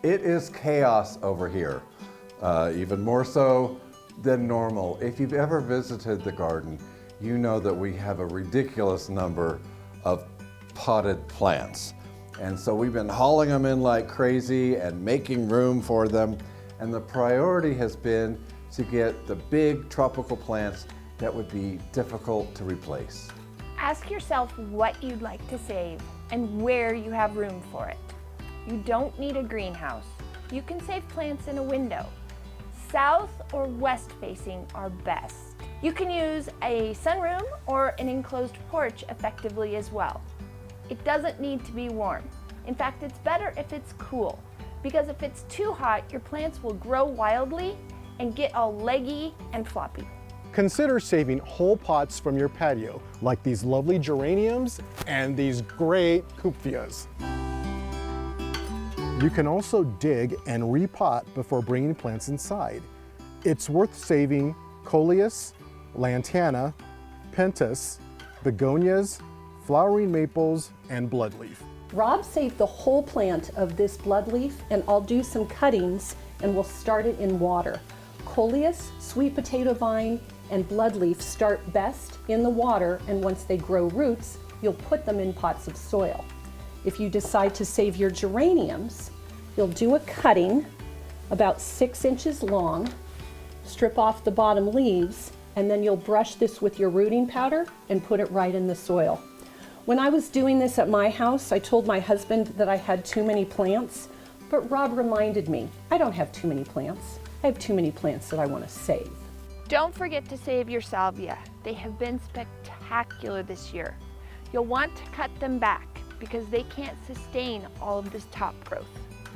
It is chaos over here, even more so than normal. If you've ever visited the garden, you know that we have a ridiculous number of potted plants. And so we've been hauling them in like crazy and making room for them. And the priority has been to get the big tropical plants that would be difficult to replace. Ask yourself what you'd like to save and where you have room for it. You don't need a greenhouse. You can save plants in a window. South or west facing are best. You can use a sunroom or an enclosed porch effectively as well. It doesn't need to be warm. In fact, it's better if it's cool, because if it's too hot, your plants will grow wildly and get all leggy and floppy. Consider saving whole pots from your patio, like these lovely geraniums and these great Kupfias. You can also dig and repot before bringing plants inside. It's worth saving coleus, lantana, pentas, begonias, flowering maples, and bloodleaf. Rob saved the whole plant of this bloodleaf, and I'll do some cuttings and we'll start it in water. Coleus, sweet potato vine, and bloodleaf start best in the water, and once they grow roots, you'll put them in pots of soil. If you decide to save your geraniums, you'll do a cutting about 6 inches long, strip off the bottom leaves, and then you'll brush this with your rooting powder and put it right in the soil. When I was doing this at my house, I told my husband that I had too many plants, but Rob reminded me, I don't have too many plants. I have too many plants that I want to save. Don't forget to save your salvia. They have been spectacular this year. You'll want to cut them back because they can't sustain all of this top growth.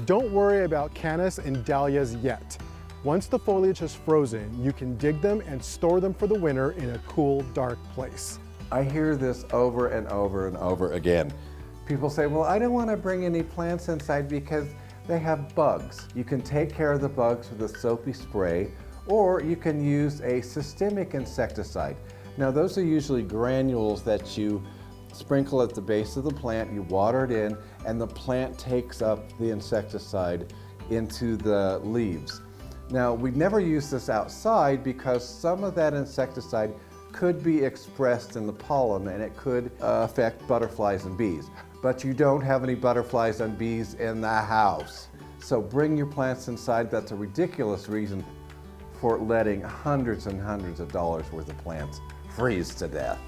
Don't worry about cannas and dahlias yet. Once the foliage has frozen, you can dig them and store them for the winter in a cool, dark place. I hear this over and over and over again. People say, well, I don't want to bring any plants inside because they have bugs. You can take care of the bugs with a soapy spray, or you can use a systemic insecticide. Now, those are usually granules that you sprinkle at the base of the plant, you water it in, and the plant takes up the insecticide into the leaves. Now, we never use this outside because some of that insecticide could be expressed in the pollen and it could affect butterflies and bees. But you don't have any butterflies and bees in the house. So bring your plants inside. That's a ridiculous reason for letting hundreds and hundreds of dollars worth of plants freeze to death.